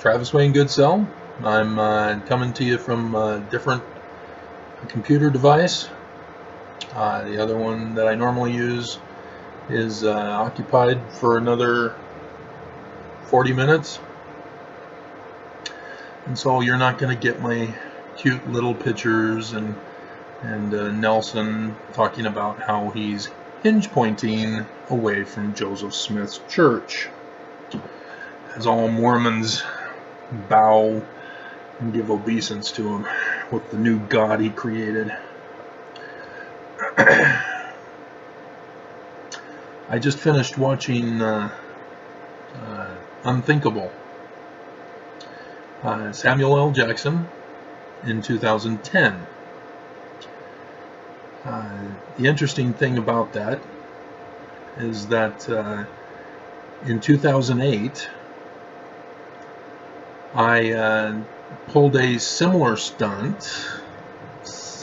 Travis Wayne Goodsell. I'm coming to you from a different computer device. The other one that I normally use is occupied for another 40 minutes. And so you're not going to get my cute little pictures and Nelson talking about how he's hinge pointing away from Joseph Smith's church, as all Mormons bow and give obeisance to him with the new God he created. I just finished watching Unthinkable. Samuel L. Jackson in 2010. The interesting thing about that is that in 2008 I pulled a similar stunt.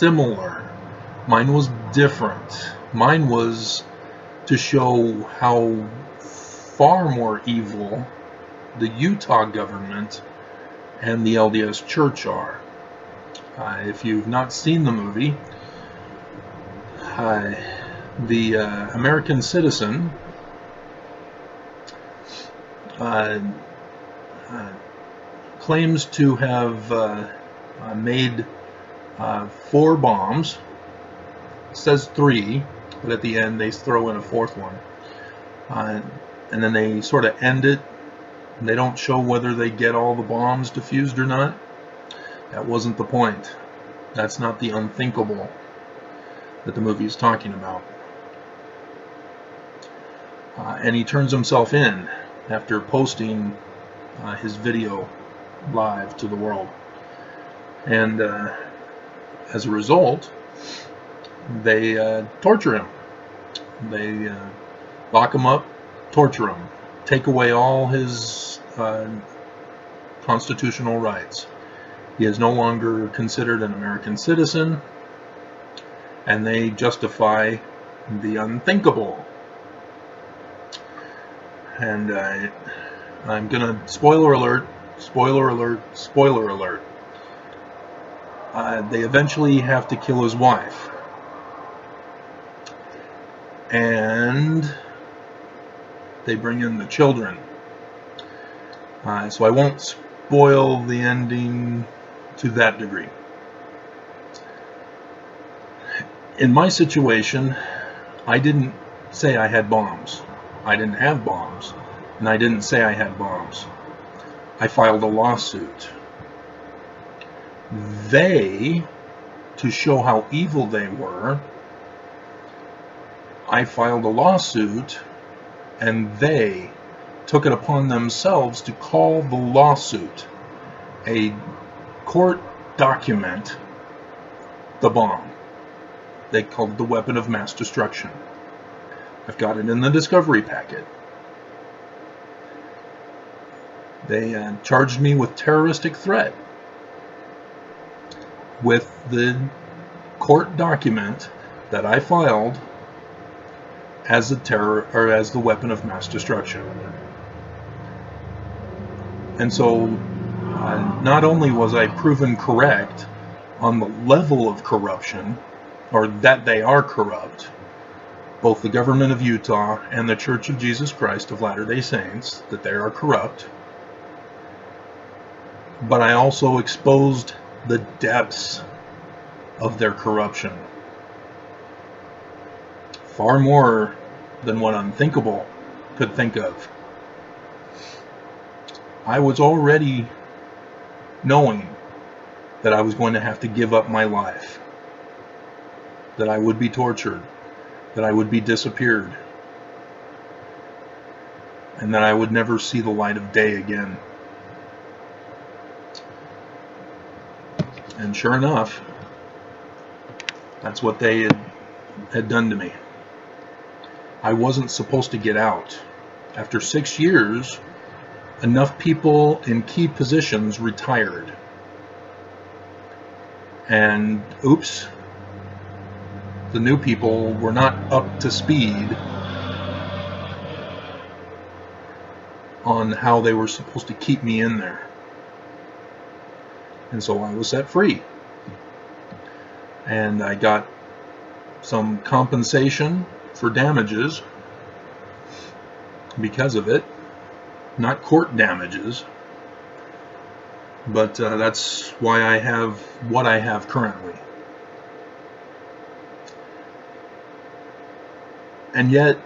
Mine was different. Mine was to show how far more evil the Utah government and the LDS Church are. If you've not seen the movie, the American citizen claims to have made 4 bombs. It says 3, but at the end they throw in a 4th one. And then they sort of end it. They don't show whether they get all the bombs defused or not. That wasn't the point. That's not the unthinkable that the movie is talking about. And he turns himself in after posting his video live to the world. And as a result, they torture him. They lock him up, torture him, take away all his constitutional rights. He is no longer considered an American citizen, and they justify the unthinkable. And I'm gonna spoiler alert. They eventually have to kill his wife, and they bring in the children. So I won't spoil the ending to that degree. In my situation, I didn't say I had bombs. I didn't have bombs. And I didn't say I had bombs. I filed a lawsuit. They, to show how evil they were, I filed a lawsuit, and they took it upon themselves to call the lawsuit a court document the bomb. They called it the weapon of mass destruction. I've got it in the discovery packet. They charged me with terroristic threat with the court document that I filed as as the weapon of mass destruction. And so not only was I proven correct on the level of corruption, or that they are corrupt, both the government of Utah and the Church of Jesus Christ of Latter-day Saints, that they are corrupt, but I also exposed the depths of their corruption. Far more than what Unthinkable could think of. I was already knowing that I was going to have to give up my life, that I would be tortured, that I would be disappeared, and that I would never see the light of day again. And sure enough, that's what they had done to me. I wasn't supposed to get out. After 6 years, enough people in key positions retired. And oops, the new people were not up to speed on how they were supposed to keep me in there. And so I was set free. And I got some compensation for damages because of it. Not court damages, but that's why I have what I have currently. And yet,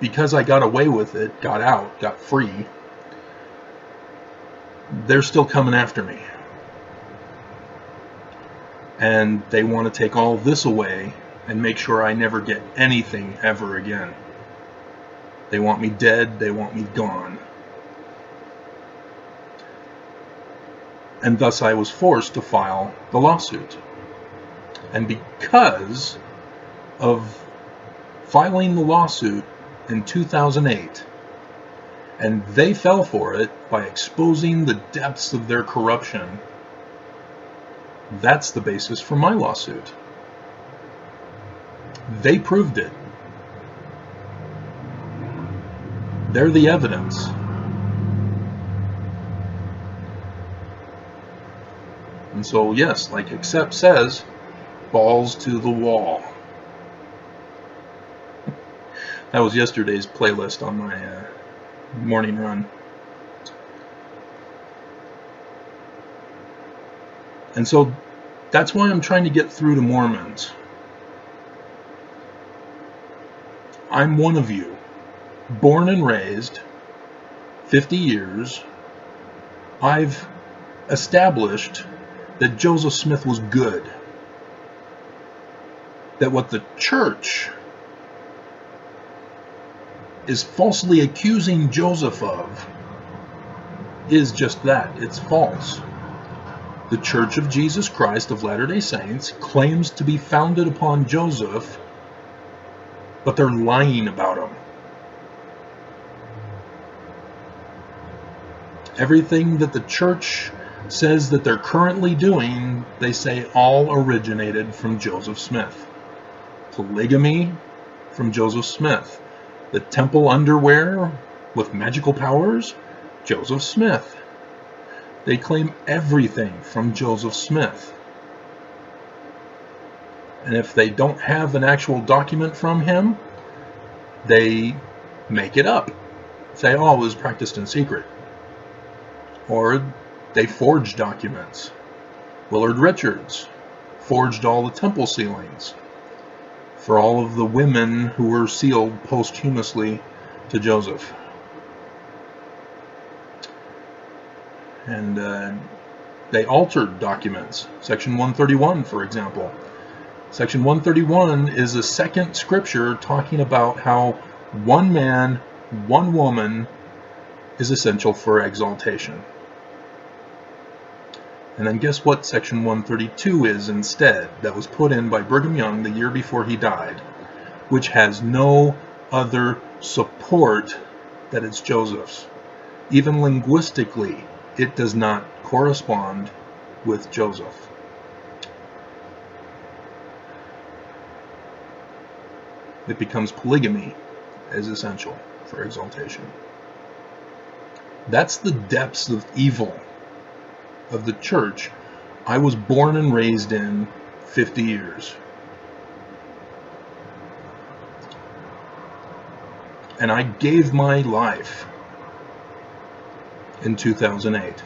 because I got away with it, got out, got free, they're still coming after me. And they want to take all this away and make sure I never get anything ever again. They want me dead, they want me gone. And thus I was forced to file the lawsuit. And because of filing the lawsuit in 2008, and they fell for it by exposing the depths of their corruption, that's the basis for my lawsuit. They proved it. They're the evidence. And so, yes, like Accept says, balls to the wall. That was yesterday's playlist on my morning run. And so that's why I'm trying to get through to Mormons. I'm one of you, born and raised, 50 years. I've established that Joseph Smith was good. That what the church is falsely accusing Joseph of is just that. It's false. The Church of Jesus Christ of Latter-day Saints claims to be founded upon Joseph, but they're lying about him. Everything that the church says that they're currently doing, they say all originated from Joseph Smith. Polygamy from Joseph Smith. The temple underwear with magical powers, Joseph Smith. They claim everything from Joseph Smith. And if they don't have an actual document from him, they make it up. Say, oh, it was practiced in secret. Or they forge documents. Willard Richards forged all the temple sealings for all of the women who were sealed posthumously to Joseph. And they altered documents. Section 131, for example. Section 131 is a second scripture talking about how one man, one woman is essential for exaltation. And then guess what Section 132 is instead, that was put in by Brigham Young the year before he died, which has no other support that it's Joseph's. Even linguistically, it does not correspond with Joseph. It becomes polygamy as essential for exaltation. That's the depths of evil of the church I was born and raised in 50 years. And I gave my life in 2008.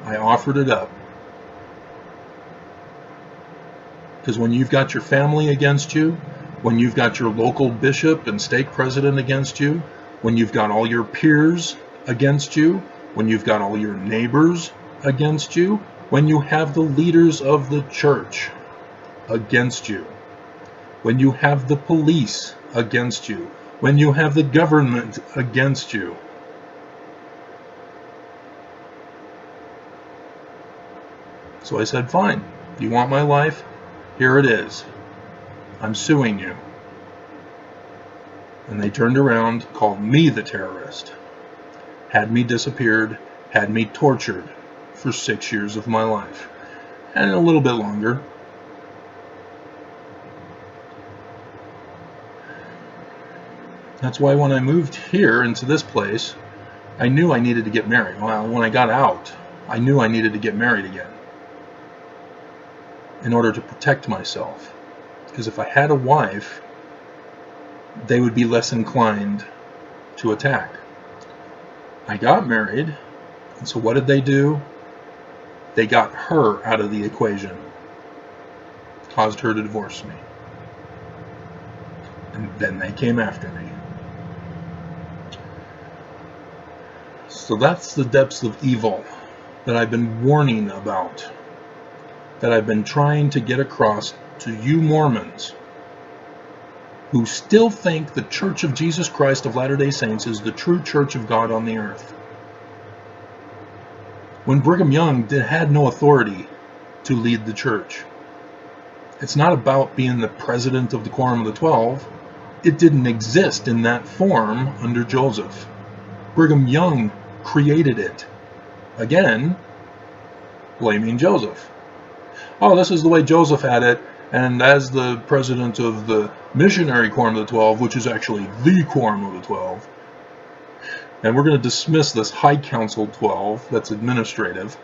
I offered it up. Because when you've got your family against you, when you've got your local bishop and stake president against you, when you've got all your peers against you, when you've got all your neighbors against you, when you have the leaders of the church against you, when you have the police against you, when you have the government against you, so I said, fine, you want my life? Here it is. I'm suing you. And they turned around, called me the terrorist, had me disappeared, had me tortured for 6 years of my life, and a little bit longer. That's why when I moved here into this place, I knew I needed to get married. Well, when I got out, I knew I needed to get married again in order to protect myself. Because if I had a wife, they would be less inclined to attack. I got married, and so what did they do? They got her out of the equation, caused her to divorce me. And then they came after me. So that's the depths of evil that I've been warning about, that I've been trying to get across to you Mormons who still think the Church of Jesus Christ of Latter-day Saints is the true church of God on the earth. When Brigham Young had no authority to lead the church. It's not about being the president of the Quorum of the 12. It didn't exist in that form under Joseph. Brigham Young created it. Again, blaming Joseph. Oh, this is the way Joseph had it, and as the president of the missionary Quorum of the 12, which is actually the Quorum of the 12, and we're going to dismiss this High Council 12 that's administrative,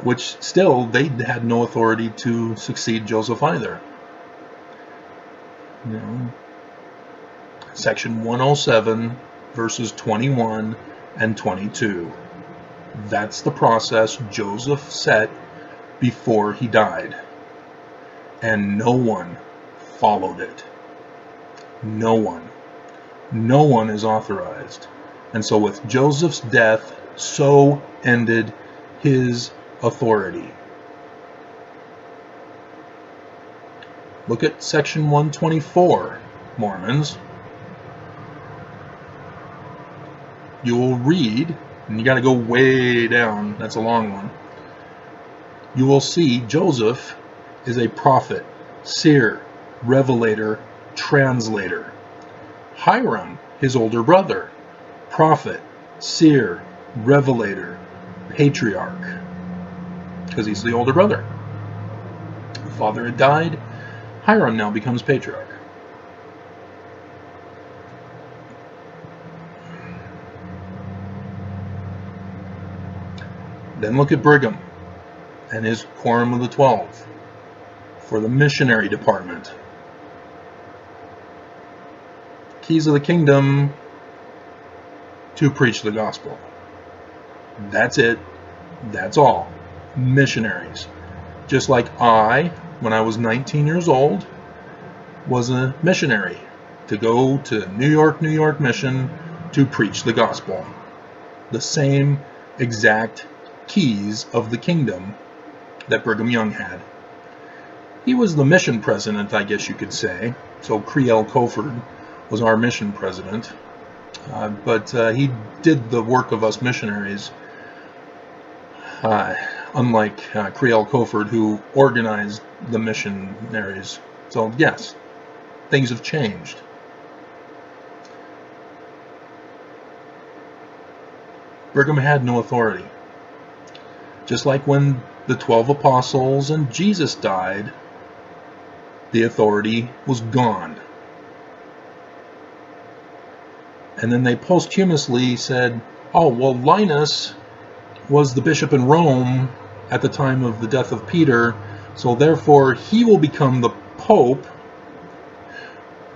which still, they had no authority to succeed Joseph either. You know, Section 107, verses 21 and 22. That's the process Joseph set before he died. And no one followed it. No one. No one is authorized. And so with Joseph's death, so ended his authority. Look at section 124, Mormons. You will read, and you got to go way down, that's a long one. You will see Joseph is a prophet, seer, revelator, translator. Hiram, his older brother, prophet, seer, revelator, patriarch, because he's the older brother. The father had died. Hiram now becomes patriarch. Then look at Brigham and his Quorum of the 12 for the missionary department. Keys of the kingdom to preach the gospel. That's it. That's all. Missionaries. Just like I, when I was 19 years old, was a missionary to go to New York mission to preach the gospel. The same exact keys of the kingdom that Brigham Young had. He was the mission president, I guess you could say. So Creel Coford was our mission president. But he did the work of us missionaries, unlike Creel Coford, who organized the missionaries. So yes, things have changed. Brigham had no authority. Just like when the 12 apostles and Jesus died, the authority was gone. And then they posthumously said, oh, well, Linus was the bishop in Rome at the time of the death of Peter, so therefore he will become the pope,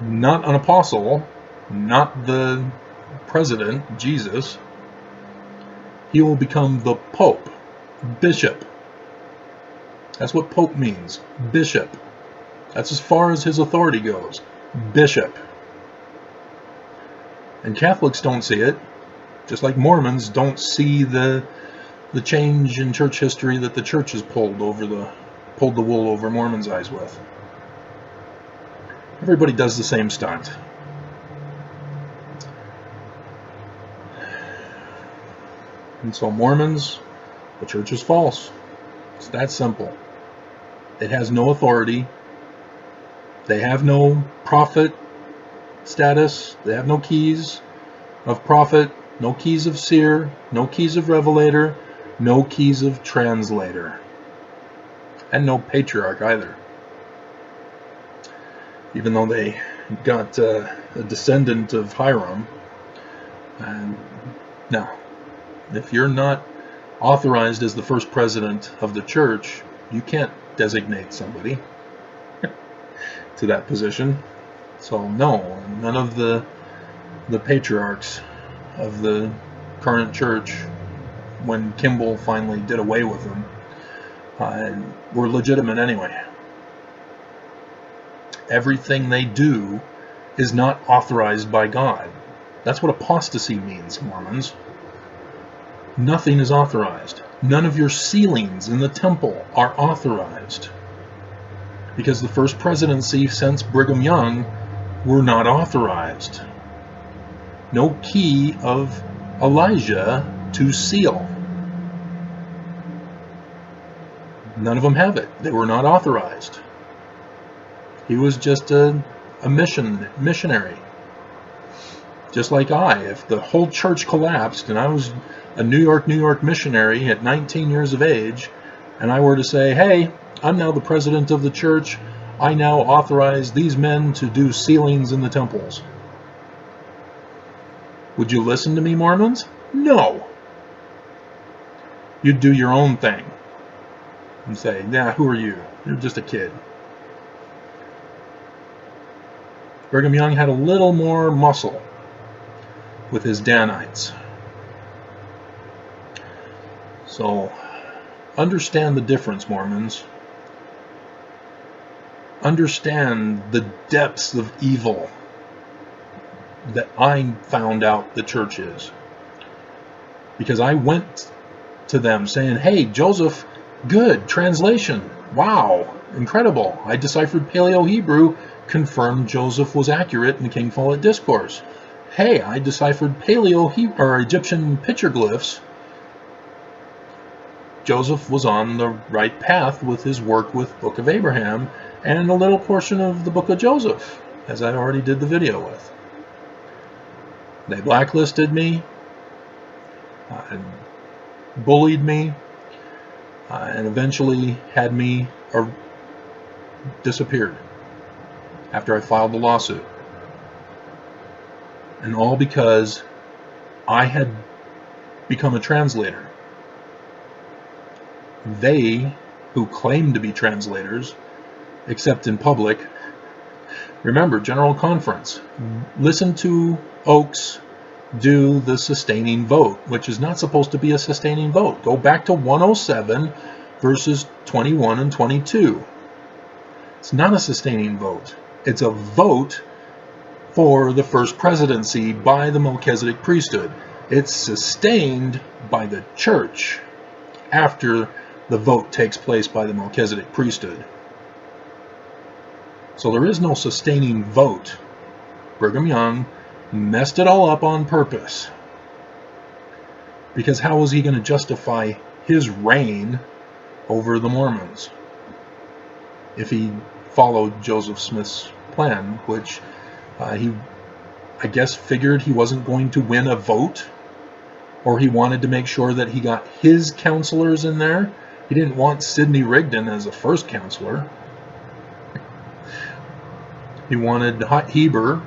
not an apostle, not the president, Jesus. He will become the pope, bishop. That's what pope means, bishop. That's as far as his authority goes, bishop. And Catholics don't see it, just like Mormons don't see the change in church history that the church has pulled the wool over Mormons' eyes with. Everybody does the same stunt. And so Mormons, the church is false. It's that simple. It has no authority. They have no prophet status. They have no keys of prophet, no keys of seer, no keys of revelator, no keys of translator, and no patriarch either. Even though they got a descendant of Hiram. And now, if you're not authorized as the first president of the church, you can't designate somebody to that position. So no, none of the patriarchs of the current church, when Kimball finally did away with them, were legitimate anyway. Everything they do is not authorized by God. That's what apostasy means, Mormons. Nothing is authorized. None of your sealings in the temple are authorized, because the first presidency since Brigham Young were not authorized. No key of Elijah to seal. None of them have it. They were not authorized. He was just a missionary. Just like if the whole church collapsed and I was a New York missionary at 19 years of age, and I were to say, hey, I'm now the president of the church, I now authorize these men to do sealings in the temples. Would you listen to me, Mormons? No. You'd do your own thing and say, nah, who are you? You're just a kid. Brigham Young had a little more muscle with his Danites. So, understand the difference, Mormons. Understand the depths of evil that I found out the church is. Because I went to them saying, hey, Joseph, good, translation, wow, incredible. I deciphered Paleo-Hebrew, confirmed Joseph was accurate in the King Follett Discourse. Hey, I deciphered Paleo-Hebrew or Egyptian petroglyphs. Joseph was on the right path with his work with Book of Abraham and a little portion of the Book of Joseph, as I already did the video with. They blacklisted me, bullied me, and eventually had me disappeared after I filed the lawsuit. And all because I had become a translator. They, who claim to be translators, except in public, remember, General Conference, listen to Oakes do the sustaining vote, which is not supposed to be a sustaining vote. Go back to 107 verses 21 and 22. It's not a sustaining vote. It's a vote for the first presidency by the Melchizedek priesthood. It's sustained by the church after the vote takes place by the Melchizedek priesthood. So there is no sustaining vote. Brigham Young messed it all up on purpose. Because how was he going to justify his reign over the Mormons if he followed Joseph Smith's plan, which he, I guess, figured he wasn't going to win a vote, or he wanted to make sure that he got his counselors in there. He didn't want Sidney Rigdon as a first counselor. He wanted Heber,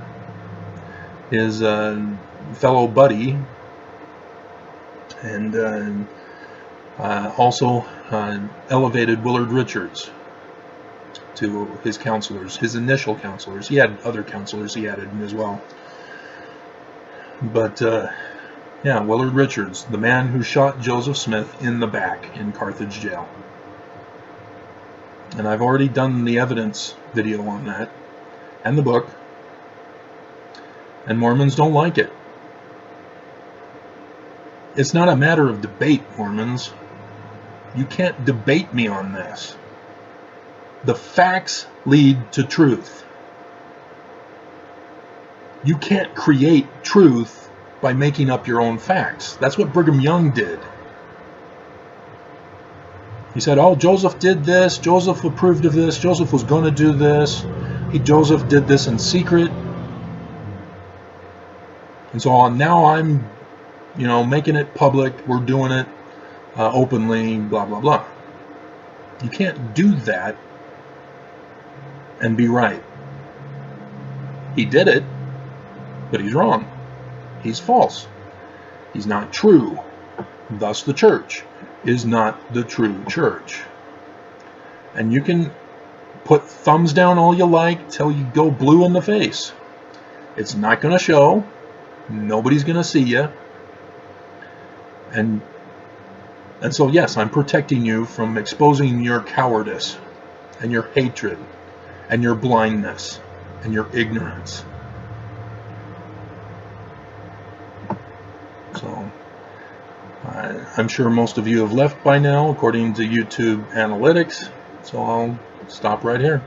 his fellow buddy, and also elevated Willard Richards to his counselors, his initial counselors. He had other counselors he added in as well. But yeah, Willard Richards, the man who shot Joseph Smith in the back in Carthage jail. And I've already done the evidence video on that, and the book. And Mormons don't like it. It's not a matter of debate, Mormons. You can't debate me on this. The facts lead to truth. You can't create truth by making up your own facts. That's what Brigham Young did. He said, oh, Joseph did this, Joseph approved of this, Joseph was going to do this, Joseph did this in secret. And so now I'm, making it public, we're doing it openly, blah, blah, blah. You can't do that and be right. He did it, but he's wrong. He's false. He's not true. Thus the church. is not the true church. And you can put thumbs down all you like till you go blue in the face. It's not going to show. Nobody's going to see you. And so, yes, I'm protecting you from exposing your cowardice and your hatred and your blindness and your ignorance. So, I'm sure most of you have left by now, according to YouTube analytics. So I'll stop right here.